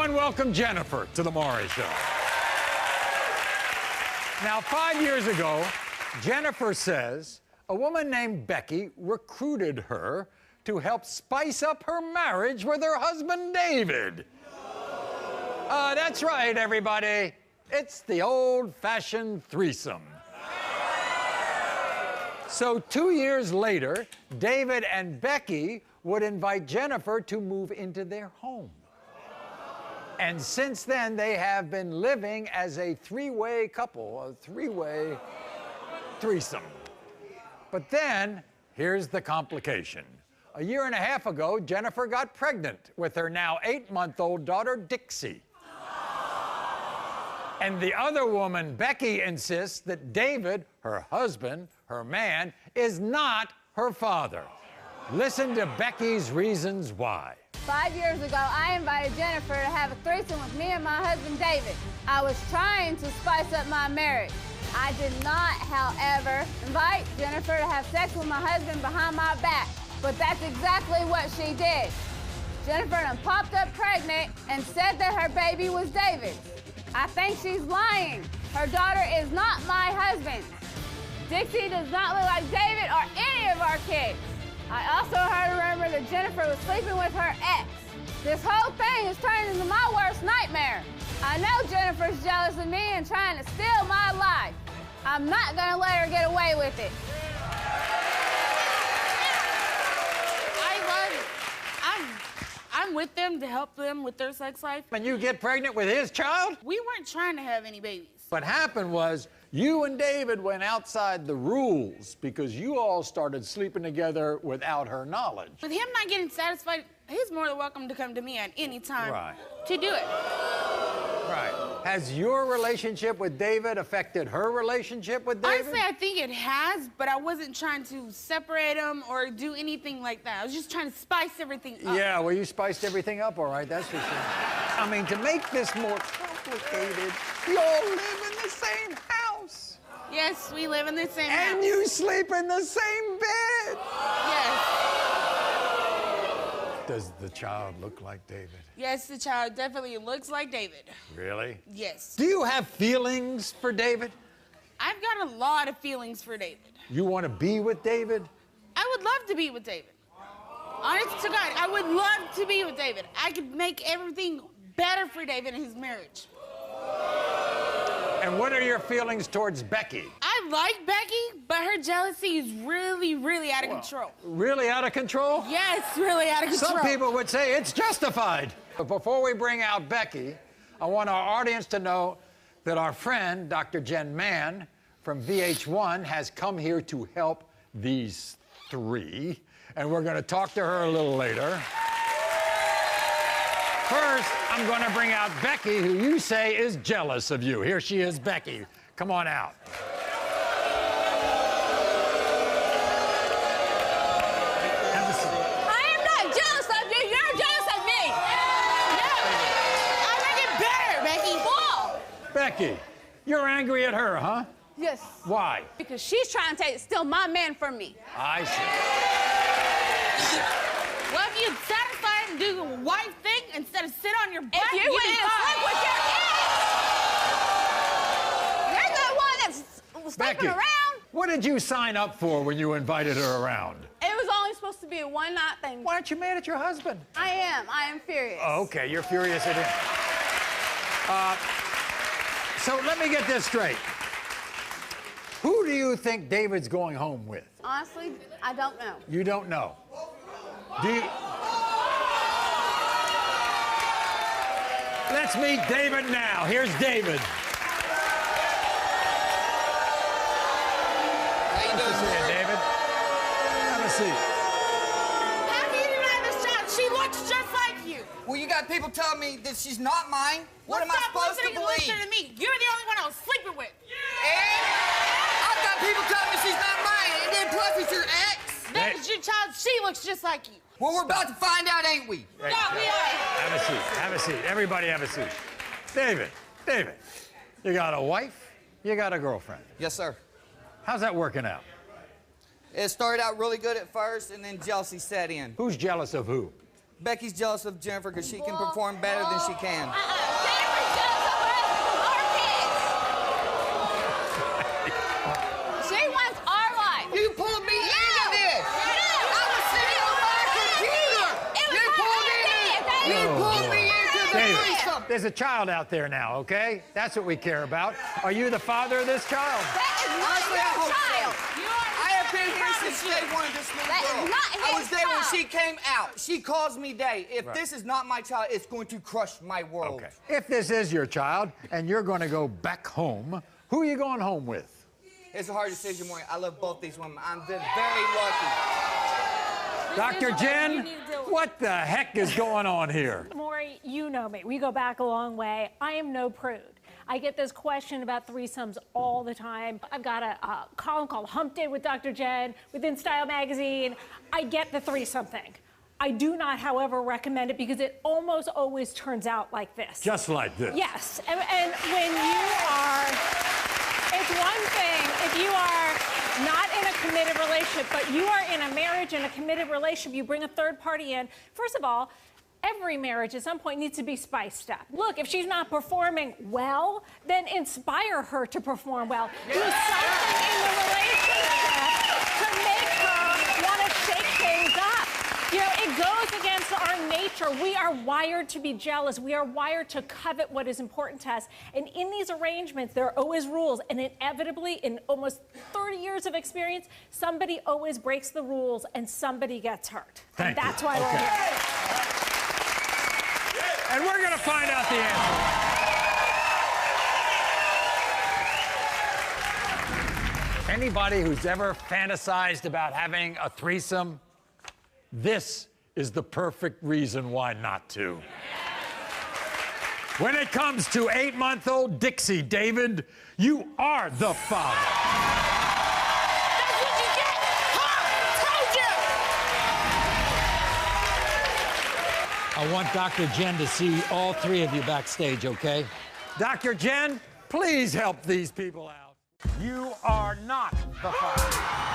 Everyone welcome Jennifer to the Maury Show. Now, 5 years ago, Jennifer says a woman named Becky recruited her to help spice up her marriage with her husband, David. That's right, everybody. It's the old-fashioned threesome. So 2 years later, David and Becky would invite Jennifer to move into their home. And since then, they have been living as a three-way couple, a three-way threesome. But then, here's the complication. A year and a half ago, Jennifer got pregnant with her now 8-month-old daughter, Dixie. And the other woman, Becky, insists that David, her husband, her man, is not her father. Listen to Becky's reasons why. 5 years ago, I invited Jennifer to have a threesome with me and my husband, David. I was trying to spice up my marriage. I did not, however, invite Jennifer to have sex with my husband behind my back. But that's exactly what she did. Jennifer done popped up pregnant and said that her baby was David's. I think she's lying. Her daughter is not my husband. Dixie does not look like David or any of our kids. I also heard a rumor that Jennifer was sleeping with her ex. This whole thing is turning into my worst nightmare. I know Jennifer's jealous of me and trying to steal my life. I'm not gonna let her get away with it. I'm with them to help them with their sex life. And you get pregnant with his child? We weren't trying to have any babies. What happened was you and David went outside the rules because you all started sleeping together without her knowledge. With him not getting satisfied, he's more than welcome to come to me at any time to do it. Right. Has your relationship with David affected her relationship with David? Honestly, I think it has, but I wasn't trying to separate them or do anything like that. I was just trying to spice everything up. Yeah, well, you spiced everything up, all right, that's for sure. I mean, to make this more complicated, you all live in the same house. Yes, we live in the same house. And you sleep in the same bed. Yes. Does the child look like David? Yes, the child definitely looks like David. Really? Yes. Do you have feelings for David? I've got a lot of feelings for David. You want to be with David? I would love to be with David. Honest to God, I would love to be with David. I could make everything better for David in his marriage. And what are your feelings towards Becky? I like Becky, but her jealousy is really, really out of control. Really out of control? Yes, really out of control. Some people would say it's justified. But before we bring out Becky, I want our audience to know that our friend, Dr. Jen Mann from VH1, has come here to help these three. And we're going to talk to her a little later. First, I'm going to bring out Becky, who you say is jealous of you. Here she is, Becky. Come on out. Have a seat. I am not jealous of you. You're jealous of me. No, I'll make it better, Becky. Whoa. Becky, you're angry at her, huh? Yes. Why? Because she's trying to steal my man from me. I see. Well, if you'd satisfy and do a wife thing instead of sit on your butt, If you went and slept with your ex, you're the one that's sleeping Becky, around. what did you sign up for when you invited her around? It was only supposed to be a one-night thing. Why aren't you mad at your husband? I am furious. Oh, okay, you're furious at him. So let me get this straight. Who do you think David's going home with? Honestly, I don't know. You don't know. Do you... Let's meet David now. Here's David. How you doing, Hey, David. Have a seat. How can you deny this child? She looks just like you. Well, you got people telling me that she's not mine. What am I supposed to believe? Listen to me. You're the only one I was sleeping with. And I've got people telling me she's not mine, and then plus it's your ex. That is your child. She looks just like you. Well, we're about to find out, ain't we? Hey, Yeah, we are. Have a seat. Have a seat. Everybody have a seat. David, you got a wife, you got a girlfriend. Yes, sir. How's that working out? It started out really good at first, and then jealousy set in. Who's jealous of who? Becky's jealous of Jennifer because she can perform better than she can. Jennifer's jealous of our kids. She wants our life. You pulled me into this. I was sitting on my computer. You pulled me into the David, threesome. there's a child out there now, okay? That's what we care about. Are you the father of this child? That is not Honestly, I your hope so. child. I have been here since day one of this little That is girl. not I was his there when child. she came out. She calls me Day. If Right. this is not my child, it's going to crush my world. Okay. If this is your child and you're going to go back home, who are you going home with? It's a hard decision, Maury. I love both these women. I'm very lucky. Dr. Jen, what the heck is going on here? Maury, you know me. We go back a long way. I am no prude. I get this question about threesomes all the time. I've got a column called Hump Day with Dr. Jen within Style magazine. I get the threesome thing. I do not, however, recommend it because it almost always turns out like this. Just like this. Yes, and when you are, it's one thing if you are not in a committed relationship, but you are in a marriage and a committed relationship, you bring a third party in. First of all, every marriage at some point needs to be spiced up. Look, if she's not performing well, then inspire her to perform well. Do something in the relationship to make her want to shake things up. You know, it goes against our nature. We are wired to be jealous. We are wired to covet what is important to us. And in these arrangements, there are always rules. And inevitably, in almost 30 years of experience, somebody always breaks the rules and somebody gets hurt. Thank you. That's why we're here. And we're going to find out the answer. Anybody who's ever fantasized about having a threesome, this is the perfect reason why not to. When it comes to 8-month-old Dixie, David, you are the father. That's what you get. Told you. I want Dr. Jen to see all three of you backstage, okay? Dr. Jen, please help these people out. You are not the father.